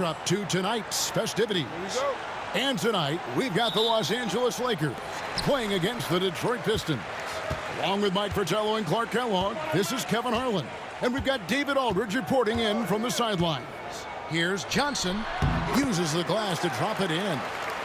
Up to tonight's festivities. And tonight, we've got the Los Angeles Lakers playing against the Detroit Pistons. Along with Mike Fratello and Clark Kellogg, this is Kevin Harlan. And we've got David Aldridge reporting in from the sidelines. Here's Johnson. Uses the glass to drop it in.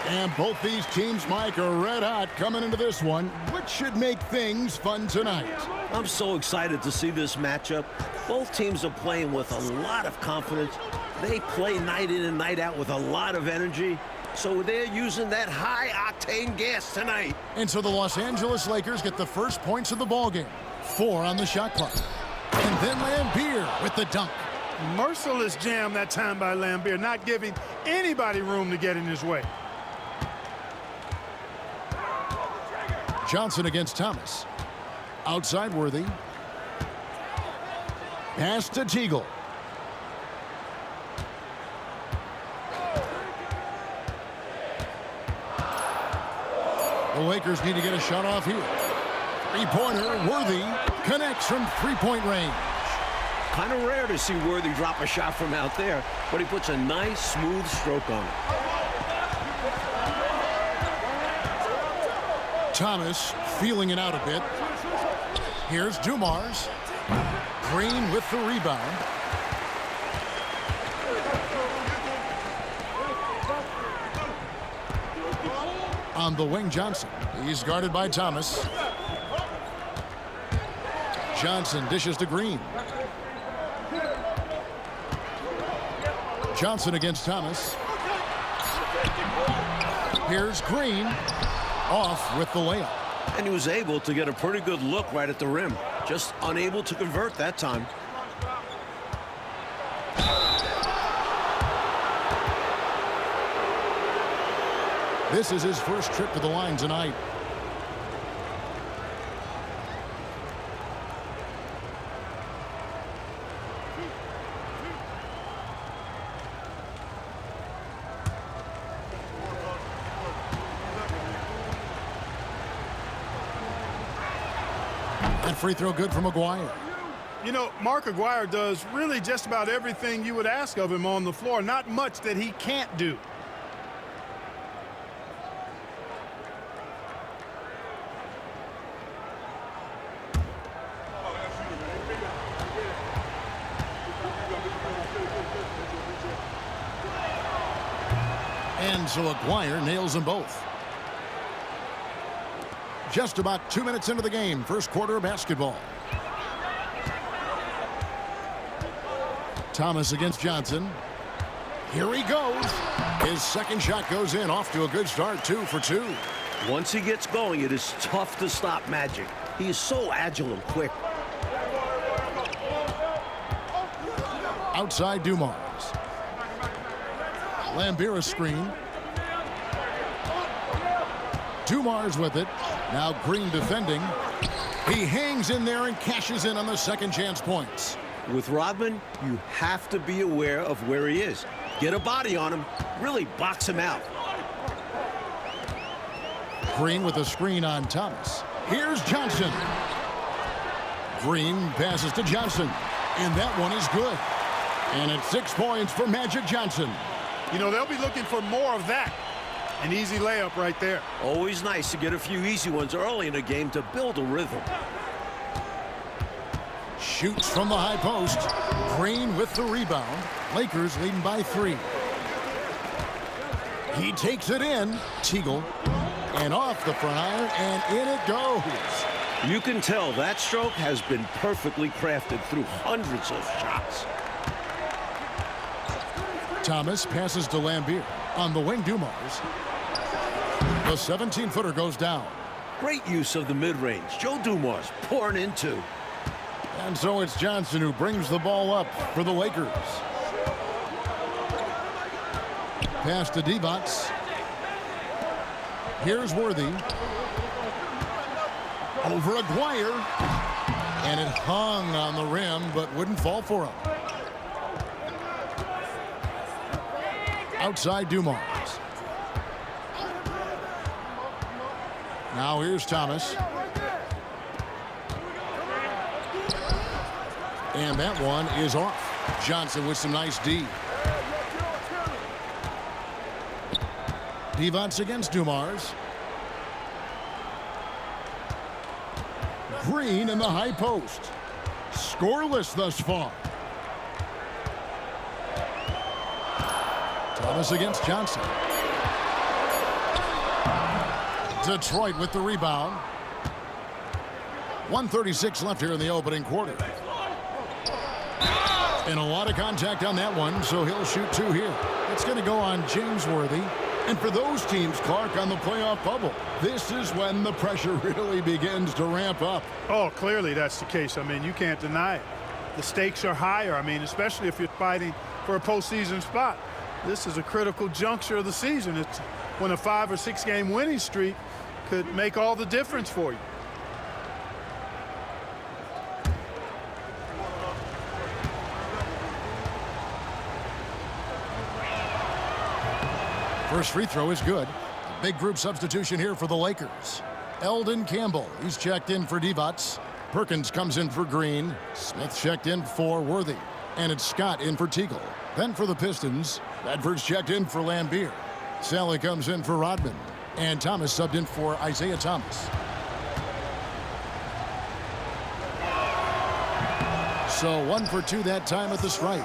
And both these teams, Mike, are red hot coming into this one, which should make things fun tonight. I'm so excited to see this matchup. Both teams are playing with a lot of confidence. They play night in and night out with a lot of energy. So they're using that high-octane gas tonight. And so the Los Angeles Lakers get the first points of the ballgame. 4 on the shot clock. And then Lambeer with the dunk. Merciless jam that time by Lambeer, not giving anybody room to get in his way. Johnson against Thomas. Outside Worthy. Pass to Teagle. The Lakers need to get a shot off here. Three-pointer, Worthy connects from three-point range. Kind of rare to see Worthy drop a shot from out there, but he puts a nice, smooth stroke on it. Thomas feeling it out a bit. Here's Dumars. Green with the rebound. On the wing, Johnson. He's guarded by Thomas. Johnson dishes to Green. Johnson against Thomas. Here's Green. Off with the layup. And he was able to get a pretty good look right at the rim. Just unable to convert that time. This is his first trip to the line tonight. That free throw good for McGuire. You know, Mark Aguirre does really just about everything you would ask of him on the floor. Not much that he can't do. And so Aguirre nails them both. Just about 2 minutes into the game, first quarter of basketball. Thomas against Johnson. Here he goes. His second shot goes in, off to a good start, 2 for 2. Once he gets going, it is tough to stop Magic. He is so agile and quick. Outside Dumars. Lambeer screen. Dumars with it. Now Green defending. He hangs in there and cashes in on the second chance points. With Rodman, you have to be aware of where he is. Get a body on him. Really box him out. Green with a screen on Thomas. Here's Johnson. Green passes to Johnson. And that one is good. And it's 6 points for Magic Johnson. You know, they'll be looking for more of that. An easy layup right there. Always nice to get a few easy ones early in a game to build a rhythm. Shoots from the high post. Green with the rebound. Lakers leading by 3. He takes it in. Teagle. And off the front iron, and in it goes. You can tell that stroke has been perfectly crafted through hundreds of shots. Thomas passes to Lambeer. On the wing, Dumars. The 17-footer goes down. Great use of the mid-range. Joe Dumars pouring in two. And so it's Johnson who brings the ball up for the Lakers. Pass to Divac. Here's Worthy. Over Aguirre. And it hung on the rim, but wouldn't fall for him. Outside Dumars. Now here's Thomas. And that one is off. Johnson with some nice D. Devon's against Dumars. Green in the high post. Scoreless thus far. Thomas against Johnson. Detroit with the rebound. 1:36 left here in the opening quarter. And a lot of contact on that one, so he'll shoot two here. It's going to go on James Worthy. And for those teams, Clark, on the playoff bubble, this is when the pressure really begins to ramp up. Oh, clearly that's the case. I mean, you can't deny it. The stakes are higher. I mean, especially if you're fighting for a postseason spot. This is a critical juncture of the season. It's when a 5- or 6-game winning streak could make all the difference for you. First free throw is good. A big group substitution here for the Lakers. Eldon Campbell, he's checked in for Divac. Perkins comes in for Green. Smith checked in for Worthy. And it's Scott in for Teagle. Then for the Pistons, Bedford's checked in for Lambier. Sally comes in for Rodman. And Thomas subbed in for Isaiah Thomas. So 1 for 2 that time at the stripe.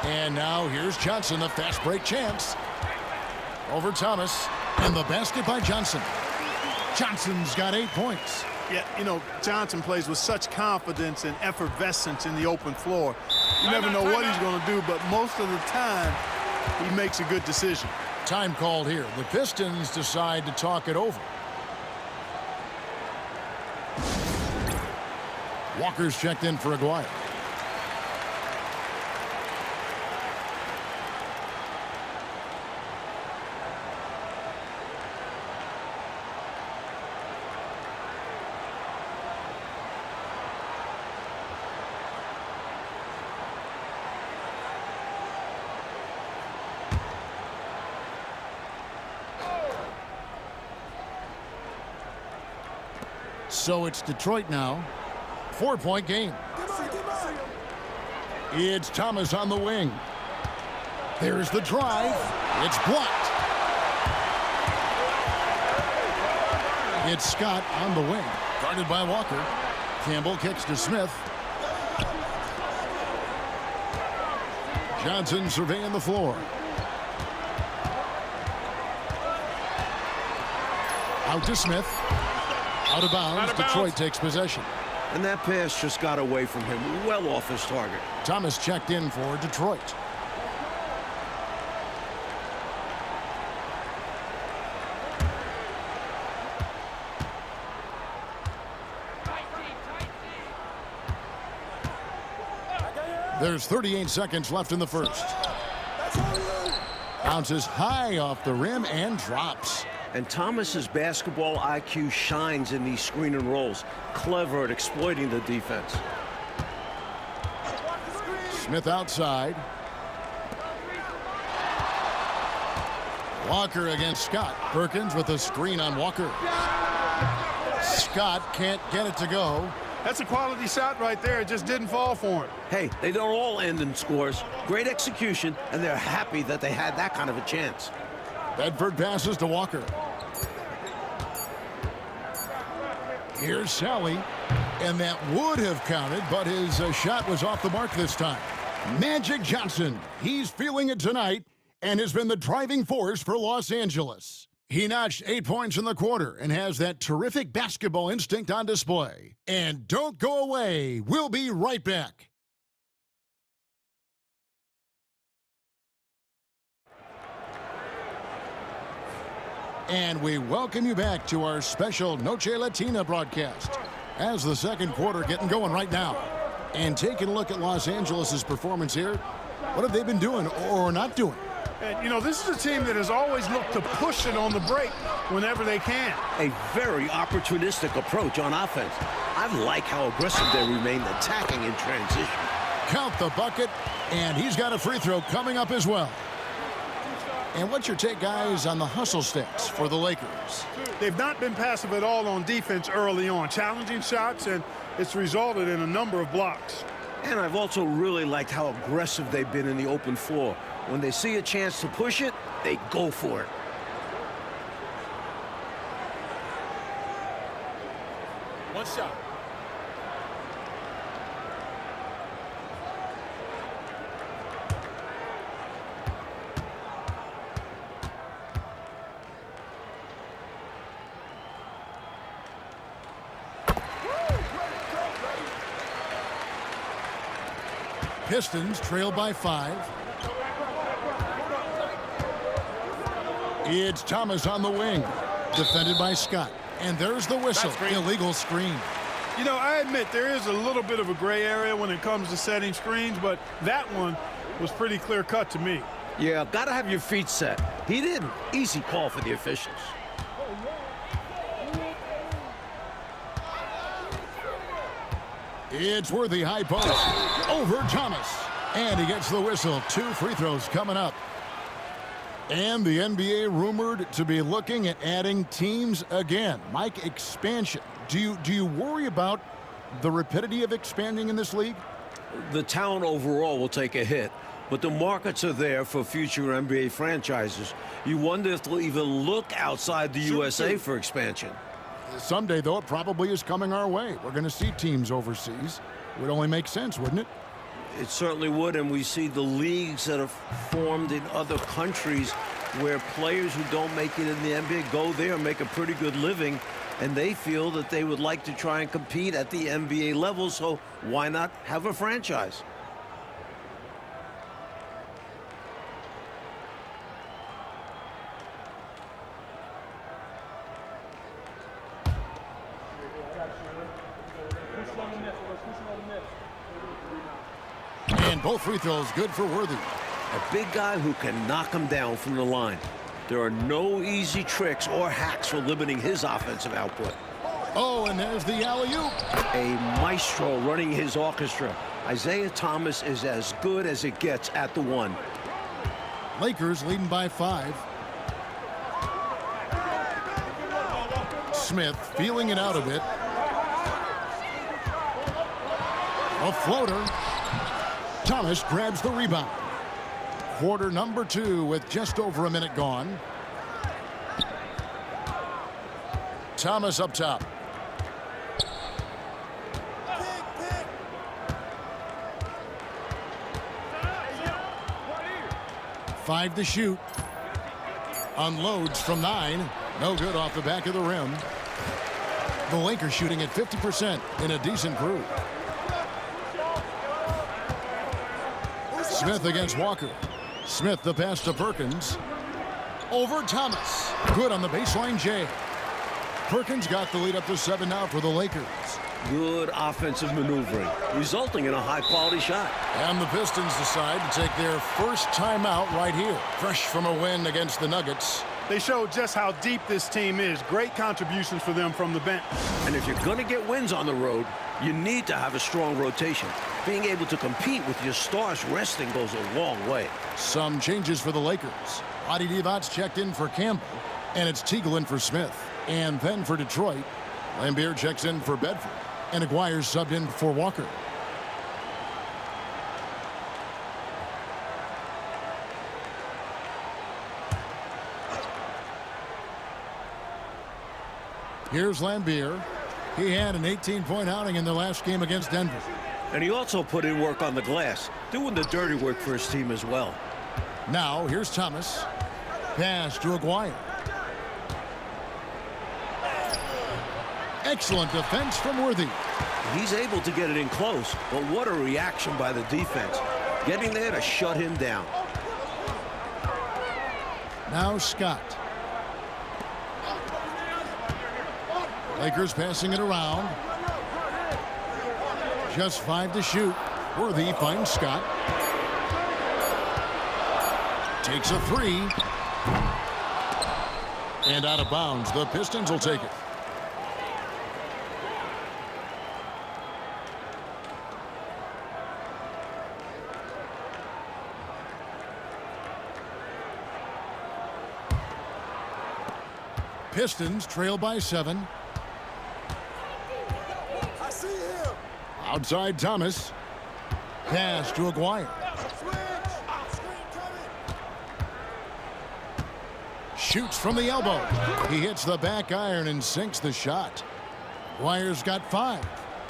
And now here's Johnson, the fast break chance. Over Thomas, and the basket by Johnson. Johnson's got 8 points. Yeah, you know, Johnson plays with such confidence and effervescence in the open floor. You never know what he's going to do, but most of the time, he makes a good decision. Time called here. The Pistons decide to talk it over. Walker's checked in for Aguirre. So it's Detroit now. 4-point game. It's Thomas on the wing. There's the drive. It's blocked. It's Scott on the wing. Guarded by Walker. Campbell kicks to Smith. Johnson surveying the floor. Out to Smith. Out of bounds. Detroit takes possession. And that pass just got away from him, well off his target. Thomas checked in for Detroit. There's 38 seconds left in the first. Bounces high off the rim and drops. And Thomas's basketball IQ shines in these screen and rolls. Clever at exploiting the defense. Smith outside. Walker against Scott. Perkins with a screen on Walker. Scott can't get it to go. That's a quality shot right there. It just didn't fall for him. Hey, they don't all end in scores. Great execution, and they're happy that they had that kind of a chance. Bedford passes to Walker. Here's Sally, and that would have counted, but his shot was off the mark this time. Magic Johnson, he's feeling it tonight and has been the driving force for Los Angeles. He notched 8 points in the quarter and has that terrific basketball instinct on display. And don't go away. We'll be right back. And we welcome you back to our special Noche Latina broadcast as the second quarter getting going right now. And taking a look at Los Angeles' performance here, what have they been doing or not doing? And, you know, this is a team that has always looked to push it on the break whenever they can. A very opportunistic approach on offense. I like how aggressive they remain attacking in transition. Count the bucket, and he's got a free throw coming up as well. And what's your take, guys, on the hustle stats for the Lakers? They've not been passive at all on defense early on. Challenging shots, and it's resulted in a number of blocks. And I've also really liked how aggressive they've been in the open floor. When they see a chance to push it, they go for it. One shot. Pistons trail by 5. It's Thomas on the wing, defended by Scott. And there's the whistle. Illegal screen. You know, I admit there is a little bit of a gray area when it comes to setting screens, but that one was pretty clear cut to me. Yeah, got to have your feet set. He didn't. Easy call for the officials. It's Worthy high post over Thomas. And he gets the whistle. 2 free throws coming up. And the NBA rumored to be looking at adding teams again. Mike, expansion. Do you worry about the rapidity of expanding in this league? The talent overall will take a hit, but the markets are there for future NBA franchises. You wonder if they'll even look outside the USA for expansion. Someday, though, it probably is coming our way. We're going to see teams overseas. Would only make sense, wouldn't it? It certainly would, and we see the leagues that have formed in other countries where players who don't make it in the NBA go there and make a pretty good living, and they feel that they would like to try and compete at the NBA level, so why not have a franchise? And both free throws good for Worthy. A big guy who can knock him down from the line. There are no easy tricks or hacks for limiting his offensive output. Oh, and there's the alley-oop. A maestro running his orchestra. Isaiah Thomas is as good as it gets at the one. Lakers leading by 5. Smith feeling it out a bit. A floater. Thomas grabs the rebound. Quarter number 2 with just over a minute gone. Thomas up top. Five to shoot. Unloads from 9. No good off the back of the rim. The Lakers shooting at 50% in a decent group. Smith against Walker. Smith the pass to Perkins. Over Thomas. Good on the baseline, Jay. Perkins got the lead up to 7 now for the Lakers. Good offensive maneuvering, resulting in a high-quality shot. And the Pistons decide to take their first timeout right here. Fresh from a win against the Nuggets. They showed just how deep this team is. Great contributions for them from the bench. And if you're going to get wins on the road, you need to have a strong rotation. Being able to compete with your stars resting goes a long way. Some changes for the Lakers. Adi Divac checked in for Campbell, and it's Teagle in for Smith. And then for Detroit, Lambier checks in for Bedford, and Aguirre's subbed in for Walker. Here's Lambier. He had an 18-point outing in the last game against Denver. And he also put in work on the glass, doing the dirty work for his team as well. Now, here's Thomas. Pass to Aguirre. Excellent defense from Worthy. He's able to get it in close, but what a reaction by the defense. Getting there to shut him down. Now Scott. Lakers passing it around. Just 5 to shoot. Worthy finds Scott. Takes a 3. And out of bounds. The Pistons will take it. Pistons trail by 7. Outside Thomas. Pass to Aguirre. Shoots from the elbow. He hits the back iron and sinks the shot. Aguirre's got 5.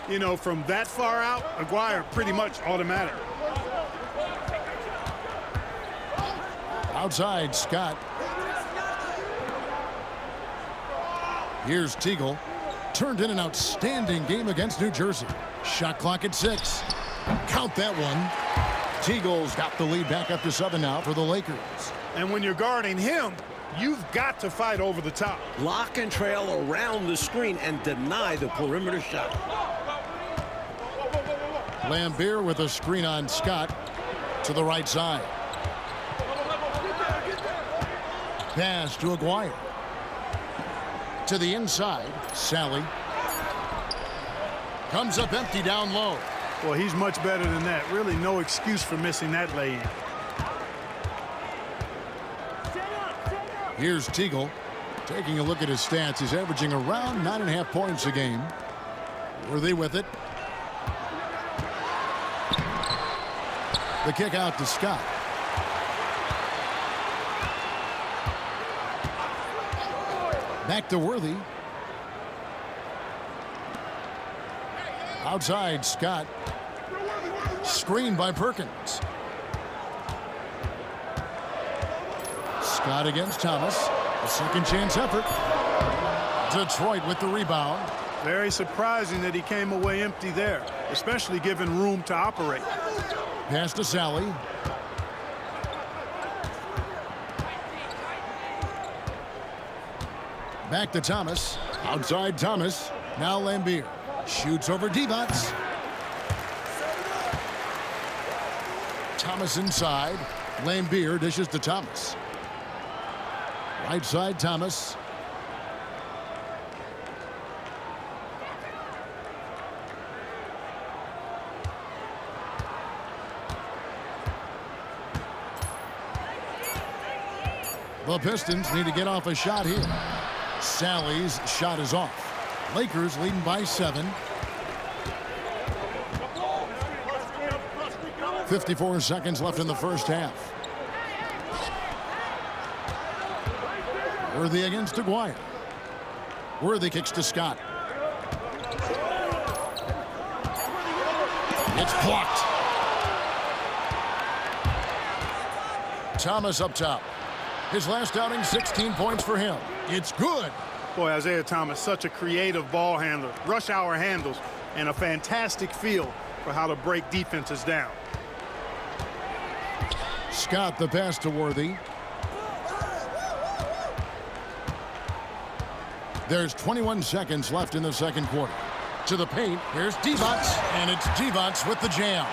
You know, from that far out, Aguirre pretty much automatic. Outside, Scott. Here's Teagle. Turned in an outstanding game against New Jersey. Shot clock at 6. Count that one. Teagle's got the lead back up to 7 now for the Lakers. And when you're guarding him, you've got to fight over the top. Lock and trail around the screen and deny the perimeter shot. Lambier with a screen on Scott to the right side. Pass to Aguirre. To the inside, Sally. Comes up empty down low. Well, he's much better than that. Really no excuse for missing that lay-in. Here's Teagle. Taking a look at his stats, he's averaging around 9.5 points a game. Worthy with it. The kick out to Scott. Back to Worthy. Outside, Scott. Screened by Perkins. Scott against Thomas. A second chance effort. Detroit with the rebound. Very surprising that he came away empty there, especially given room to operate. Pass to Sally. Back to Thomas. Outside Thomas. Now Lambier. Shoots over Divac. Thomas inside. Lambier dishes to Thomas. Right side Thomas. The Pistons need to get off a shot here. Sally's shot is off. Lakers leading by 7. 54 seconds left in the first half. Worthy against Aguirre. Worthy kicks to Scott. It's blocked. Thomas up top. His last outing, 16 points for him. It's good. Boy, Isaiah Thomas, such a creative ball handler. Rush hour handles and a fantastic feel for how to break defenses down. Scott the pass to Worthy. There's 21 seconds left in the second quarter. To the paint, here's Divac, and it's Divac with the jam.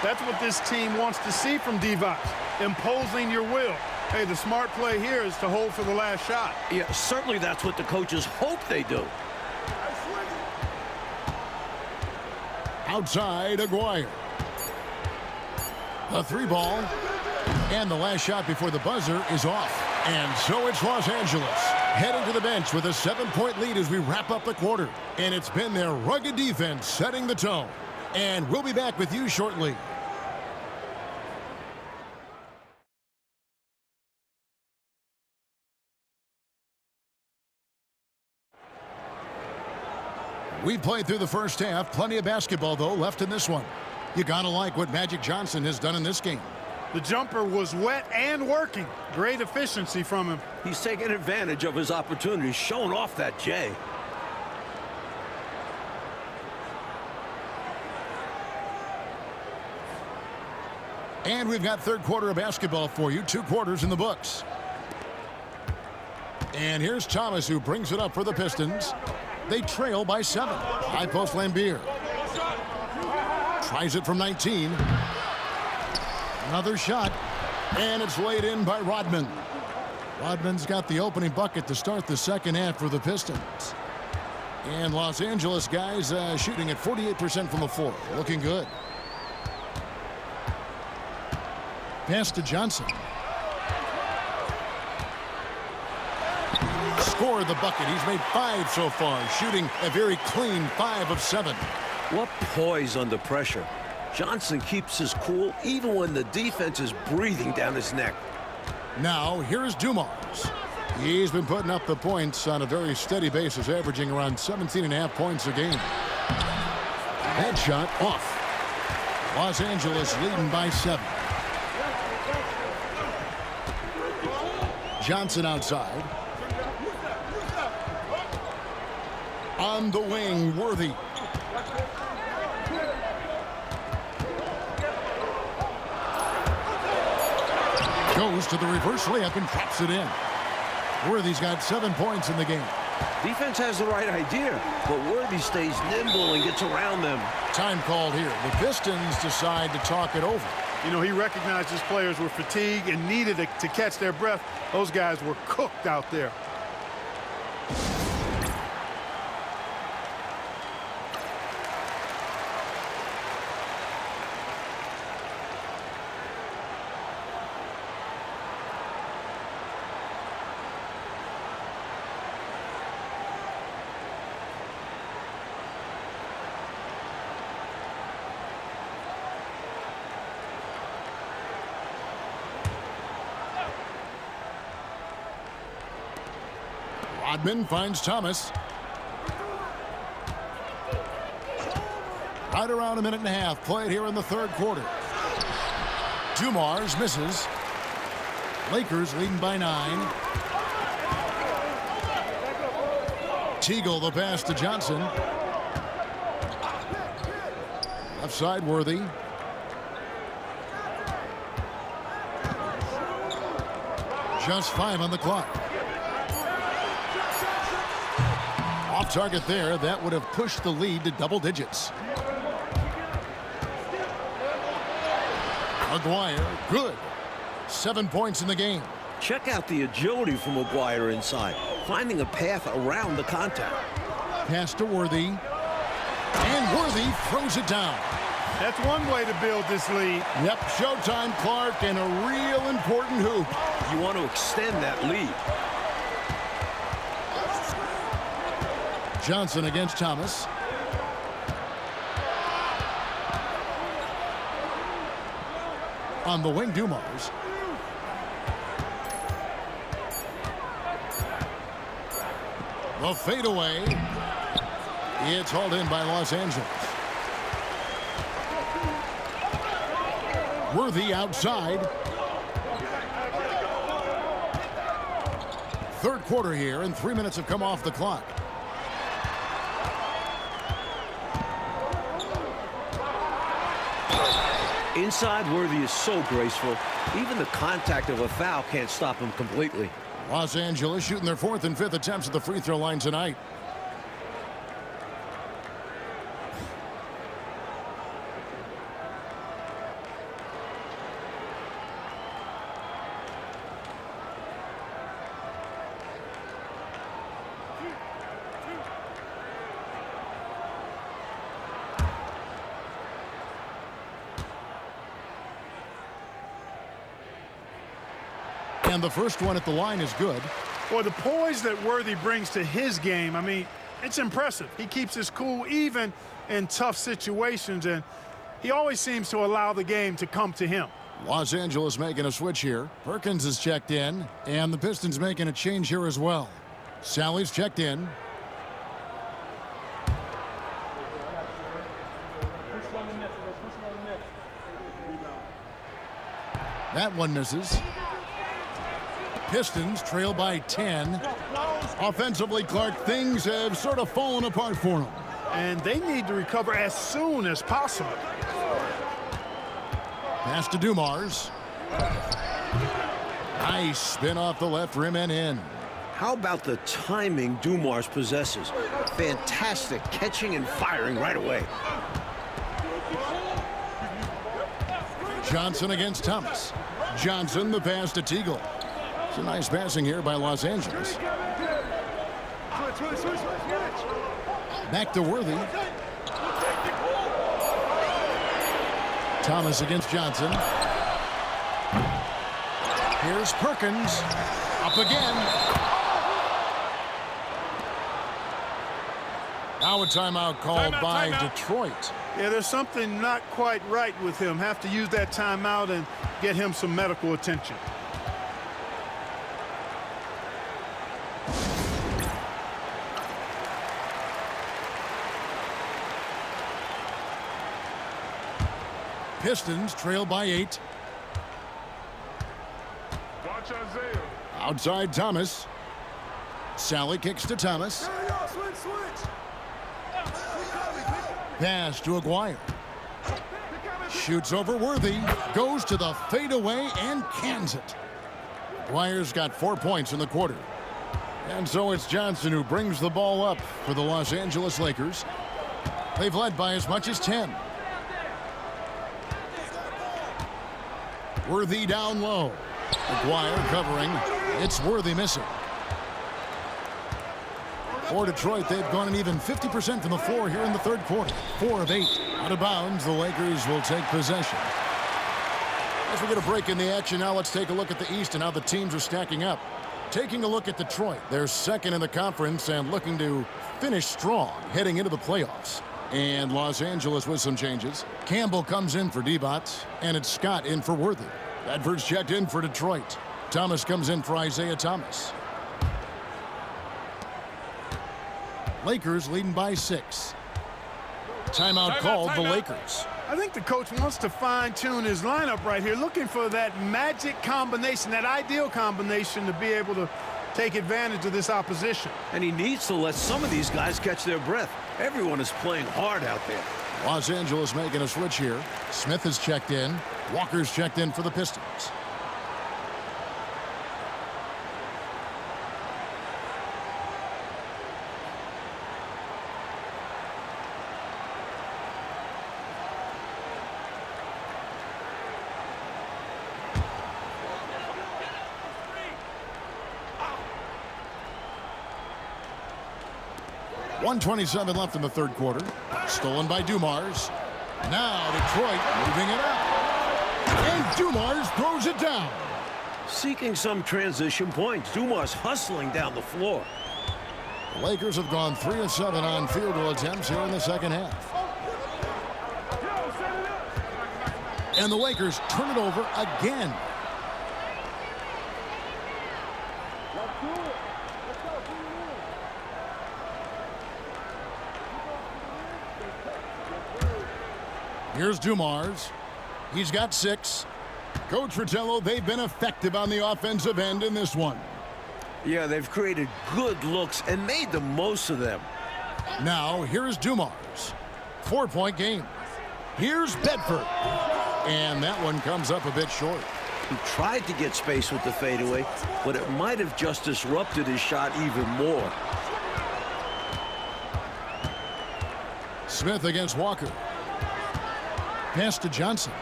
That's what this team wants to see from Divac, imposing your will. Hey, the smart play here is to hold for the last shot. Yeah, certainly that's what the coaches hope they do. Outside, Aguirre. A 3 ball. And the last shot before the buzzer is off. And so it's Los Angeles heading to the bench with a 7-point lead as we wrap up the quarter. And it's been their rugged defense setting the tone. And we'll be back with you shortly. We've played through the first half. Plenty of basketball, though, left in this one. You gotta like what Magic Johnson has done in this game. The jumper was wet and working. Great efficiency from him. He's taking advantage of his opportunities, showing off that J. And we've got third quarter of basketball for you. 2 quarters in the books. And here's Thomas, who brings it up for the Pistons. They trail by 7. High post Lambier. Tries it from 19. Another shot. And it's laid in by Rodman. Rodman's got the opening bucket to start the second half for the Pistons. And Los Angeles guys shooting at 48% from the floor. Looking good. Pass to Johnson. Scored the bucket. He's made 5 so far, shooting a very clean 5 of 7. What poise under pressure. Johnson keeps his cool even when the defense is breathing down his neck. Now, here's Dumars. He's been putting up the points on a very steady basis, averaging around 17.5 points a game. Headshot off. Los Angeles leading by 7. Johnson outside. On the wing, Worthy. Goes to the reverse layup and drops it in. Worthy's got 7 points in the game. Defense has the right idea, but Worthy stays nimble and gets around them. Time called here. The Pistons decide to talk it over. You know, he recognized his players were fatigued and needed to catch their breath. Those guys were cooked out there. Rodman finds Thomas. Right around a minute and a half played here in the third quarter. Dumars misses. Lakers leading by 9. Teagle the pass to Johnson. Left side, Worthy. Just 5 on the clock. Off target there. That would have pushed the lead to double digits. Maguire, good. 7 points in the game. Check out the agility from Maguire inside, finding a path around the contact. Pass to Worthy. And Worthy throws it down. That's one way to build this lead. Yep, showtime, Clark, and a real important hoop. You want to extend that lead. Johnson against Thomas. On the wing, Dumars. The fadeaway. It's hauled in by Los Angeles. Worthy outside. Third quarter here, and 3 minutes have come off the clock. Inside, Worthy is so graceful. Even the contact of a foul can't stop him completely. Los Angeles shooting their 4th and 5th attempts at the free throw line tonight. And the first one at the line is good. Well, the poise that Worthy brings to his game, I mean, it's impressive. He keeps his cool even in tough situations, and he always seems to allow the game to come to him. Los Angeles making a switch here. Perkins is checked in, and the Pistons making a change here as well. Sally's checked in. That one misses. Pistons trail by 10. Offensively, Clark, things have sort of fallen apart for them. And they need to recover as soon as possible. Pass to Dumars. Nice spin off the left rim and in. How about the timing Dumars possesses? Fantastic catching and firing right away. Johnson against Thomas. Johnson the pass to Teagle. It's a nice passing here by Los Angeles. Back to Worthy. Thomas against Johnson. Here's Perkins. Up again. Now a timeout called by Detroit. Yeah, there's something not quite right with him. Have to use that timeout and get him some medical attention. Pistons trail by 8. Watch Isaiah. Outside Thomas. Sally kicks to Thomas. Pass to Aguirre. Shoots over Worthy. Goes to the fadeaway and cans it. Aguirre's got 4 points in the quarter. And so it's Johnson who brings the ball up for the Los Angeles Lakers. They've led by as much as 10. Worthy down low. Aguirre covering. It's Worthy missing. For Detroit, they've gone an even 50% from the floor here in the third quarter. 4 of 8. Out of bounds, the Lakers will take possession. As we get a break in the action, now let's take a look at the East and how the teams are stacking up. Taking a look at Detroit, they're second in the conference and looking to finish strong heading into the playoffs. And Los Angeles with some changes. Campbell comes in for Divac, and it's Scott in for Worthy. Bedford's checked in for Detroit. Thomas comes in for Isaiah Thomas. Lakers leading by 6. Timeout called the Lakers. I think the coach wants to fine-tune his lineup right here, looking for that magic combination, that ideal combination to be able to take advantage of this opposition. And he needs to let some of these guys catch their breath. Everyone is playing hard out there. Los Angeles making a switch here. Smith is checked in. Walker's checked in for the Pistons. .127 left in the third quarter. Stolen by Dumars. Now Detroit moving it up. And Dumars throws it down. Seeking some transition points. Dumars hustling down the floor. The Lakers have gone 3 of 7 on field goal attempts here in the second half. And the Lakers turn it over again. Here's Dumars. He's got 6. Coach Fratello, they've been effective on the offensive end in this one. Yeah, they've created good looks and made the most of them. Now, here's Dumars. 4-point game. Here's Bedford. And that one comes up a bit short. He tried to get space with the fadeaway, but it might have just disrupted his shot even more. Smith against Walker. Pass to Johnson.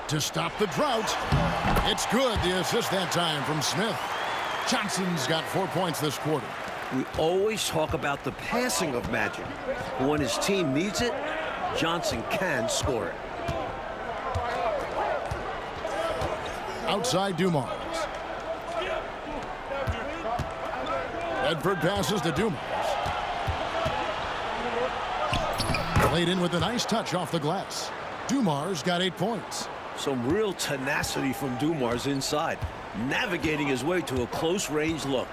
To stop the drought. It's good. The assist that time from Smith. Johnson's got 4 points this quarter. We always talk about the passing of magic. When his team needs it, Johnson can score it. Outside Dumars. Bedford passes to Dumars. Laid in with a nice touch off the glass. Dumars got 8 points. Some real tenacity from Dumars inside, navigating his way to a close-range look.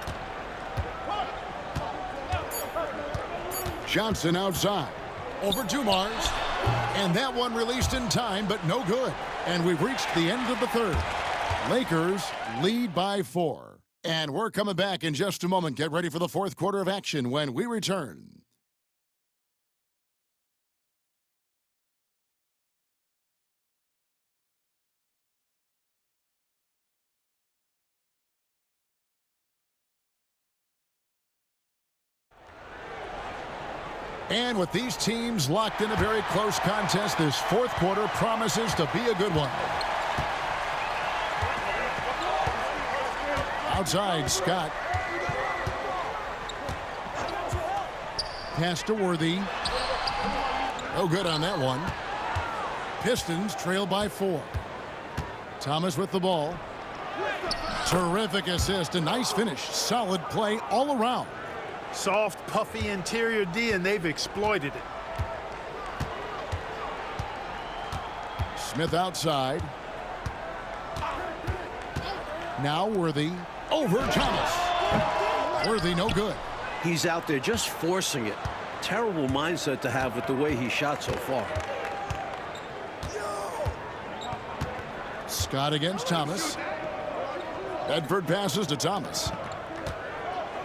Johnson outside. Over Dumars. And that one released in time, but no good. And we've reached the end of the third. Lakers lead by 4. And we're coming back in just a moment. Get ready for the fourth quarter of action when we return. And with these teams locked in a very close contest, this fourth quarter promises to be a good one. Outside, Scott. Pass to Worthy. No good on that one. Pistons trail by 4. Thomas with the ball. Terrific assist, a nice finish. Solid play all around. Soft, puffy interior D, and they've exploited it. Smith outside. Now Worthy. Over Thomas. Worthy no good. He's out there just forcing it. Terrible mindset to have with the way he shot so far. Scott against Thomas. Bedford passes to Thomas.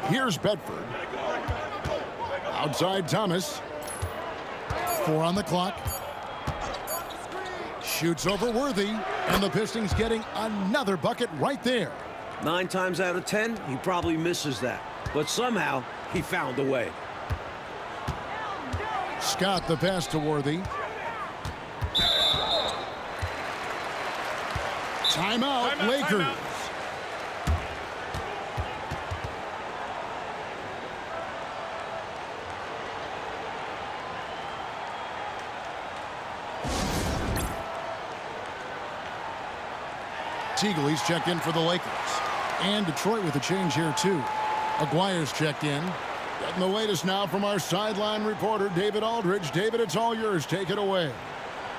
Here's Bedford. Outside Thomas. 4 on the clock. Shoots over Worthy. And the Pistons getting another bucket right there. 9 times out of 10, he probably misses that. But somehow, he found a way. Scott the pass to Worthy. Timeout, Lakers. Timeout. Teagley's checked in for the Lakers. And Detroit with a change here, too. Aguirre's checked in. Getting the latest now from our sideline reporter, David Aldridge. David, it's all yours. Take it away.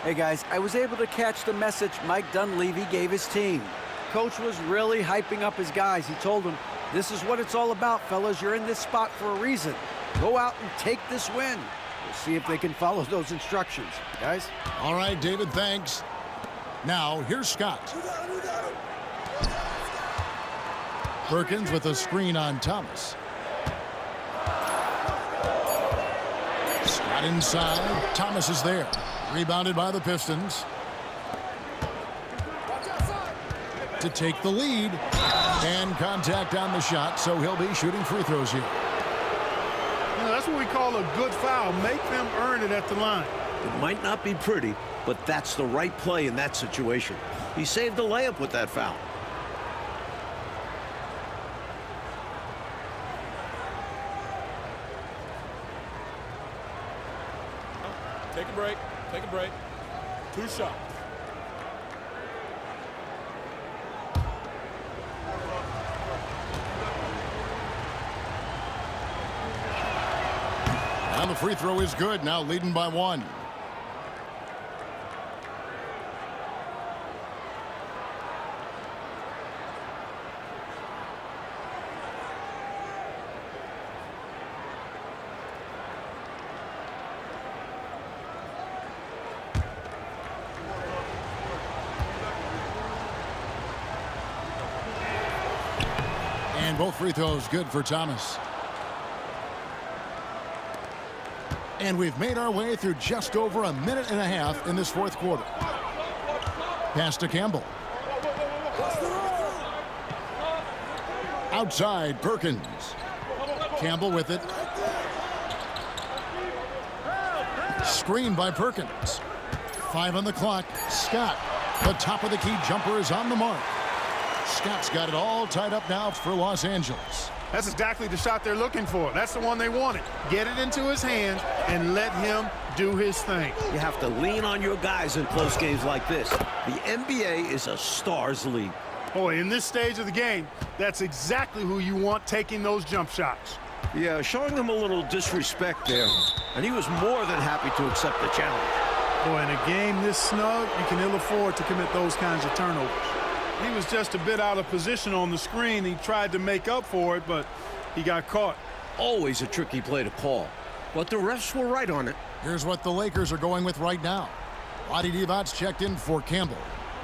Hey, guys, I was able to catch the message Mike Dunleavy gave his team. Coach was really hyping up his guys. He told them, this is what it's all about, fellas. You're in this spot for a reason. Go out and take this win. We'll see if they can follow those instructions. Guys? All right, David, thanks. Now, here's Scott. Perkins with a screen on Thomas. Scott inside. Thomas is there. Rebounded by the Pistons. To take the lead. And contact on the shot, so he'll be shooting free throws here. You know, that's what we call a good foul. Make them earn it at the line. It might not be pretty, but that's the right play in that situation. He saved the layup with that foul. Take a break. Take a break. 2 shots. And the free throw is good. Now leading by 1. And both free throws good for Thomas. And we've made our way through just over a minute and a half in this fourth quarter. Pass to Campbell. Outside, Perkins. Campbell with it. Screen by Perkins. 5 on the clock. Scott. The top of the key jumper is on the mark. Scott's got it all tied up now for Los Angeles. That's exactly the shot they're looking for. That's the one they wanted. Get it into his hands and let him do his thing. You have to lean on your guys in close games like this. The NBA is a stars league. Boy, in this stage of the game, that's exactly who you want taking those jump shots. Yeah, showing him a little disrespect there. And he was more than happy to accept the challenge. Boy, in a game this snug, you can ill afford to commit those kinds of turnovers. He was just a bit out of position on the screen. He tried to make up for it, but he got caught. Always a tricky play to call. But the refs were right on it. Here's what the Lakers are going with right now. Waddy Divot's checked in for Campbell.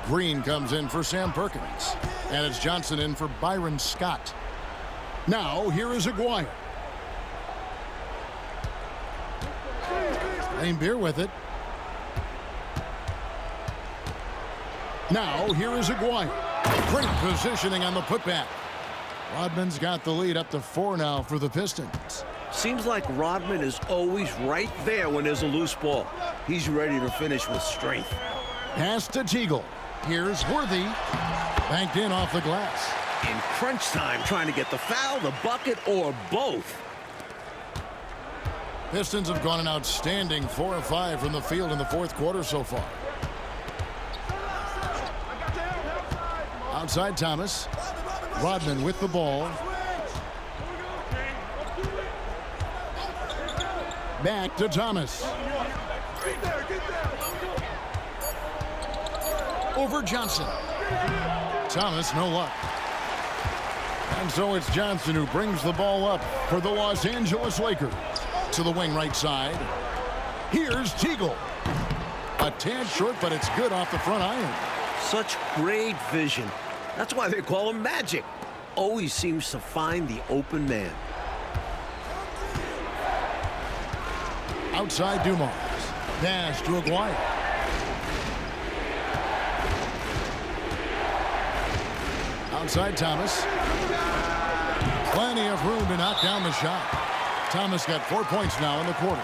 Green comes in for Sam Perkins. And it's Johnson in for Byron Scott. Now, here is Aguirre. Lane Beer with it. Now, here is Aguirre. Great positioning on the putback. Rodman's got the lead up to 4 now for the Pistons. Seems like Rodman is always right there when there's a loose ball. He's ready to finish with strength. Pass to Teagle. Here's Worthy. Banked in off the glass. In crunch time, trying to get the foul, the bucket, or both. Pistons have gone an outstanding 4 of 5 from the field in the fourth quarter so far. Outside Thomas. Rodman with the ball. Back to Thomas. over Johnson. Thomas, no luck. And so it's Johnson who brings the ball up for the Los Angeles Lakers. To the wing right side. Here's Teagle. A tad short, but it's good off the front iron. Such great vision. That's why they call him Magic. Always seems to find the open man. Outside Dumars. Pass to Aguirre. Outside Thomas. Plenty of room to knock down the shot. Thomas got 4 points now in the quarter.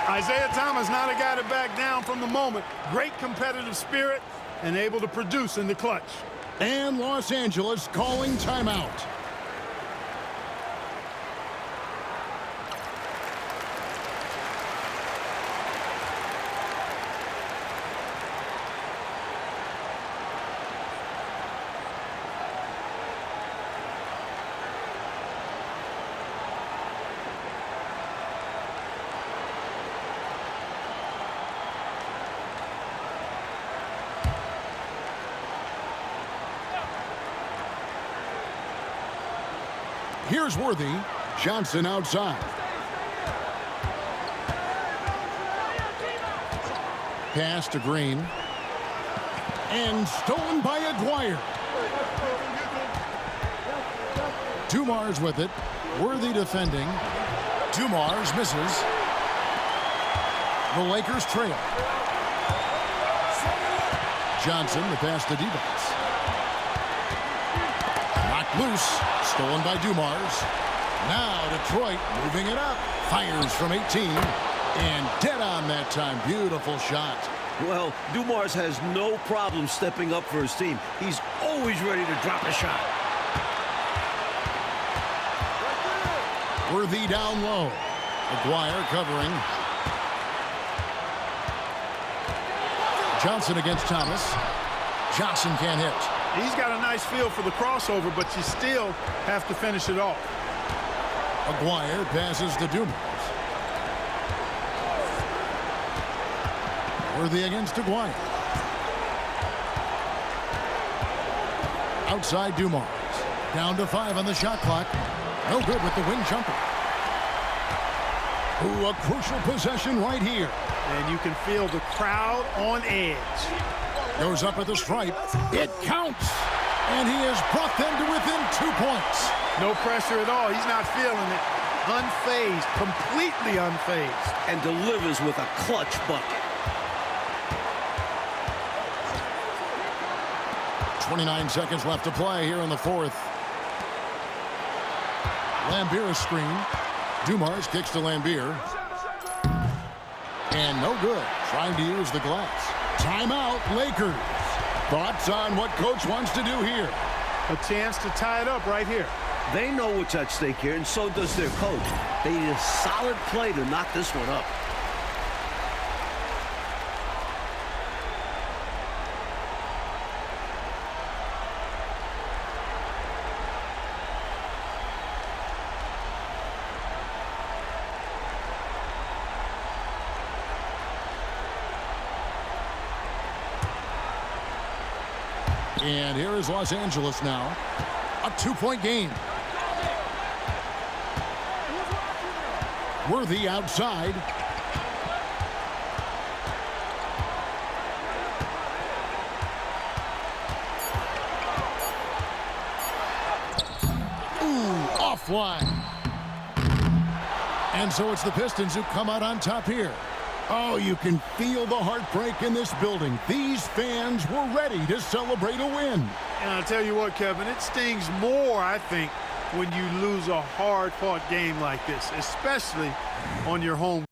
Isaiah Thomas, not a guy to back down from the moment. Great competitive spirit and able to produce in the clutch. And Los Angeles calling timeout. Here's Worthy. Johnson outside. Pass to Green. And stolen by Aguirre. Dumars with it. Worthy defending. Dumars misses. The Lakers trail. Johnson, the pass to Divas. Knocked loose. Stolen by Dumars. Now Detroit moving it up. Fires from 18. And dead on that time. Beautiful shot. Well, Dumars has no problem stepping up for his team. He's always ready to drop a shot. Worthy down low. Aguirre covering. Johnson against Thomas. Johnson can't hit. He's got a nice feel for the crossover, but you still have to finish it off. Aguirre passes to Dumars. Worthy against Aguirre. Outside Dumars. Down to 5 on the shot clock. No good with the wing jumper. Ooh, a crucial possession right here. And you can feel the crowd on edge. Goes up at the stripe. It counts. And he has brought them to within 2 points. No pressure at all. He's not feeling it. Unfazed. Completely unfazed. And delivers with a clutch bucket. 29 seconds left to play here in the fourth. Lambier screen. Dumars kicks to Lambier. And no good. Trying to use the glass. Timeout, Lakers. Thoughts on what coach wants to do here? A chance to tie it up right here. They know what's at stake here, and so does their coach. They need a solid play to knock this one up. And here is Los Angeles now. A 2-point game. Worthy outside. Ooh, offline. And so it's the Pistons who come out on top here. Oh, you can feel the heartbreak in this building. These fans were ready to celebrate a win. And I'll tell you what, Kevin, it stings more, I think, when you lose a hard-fought game like this, especially on your home.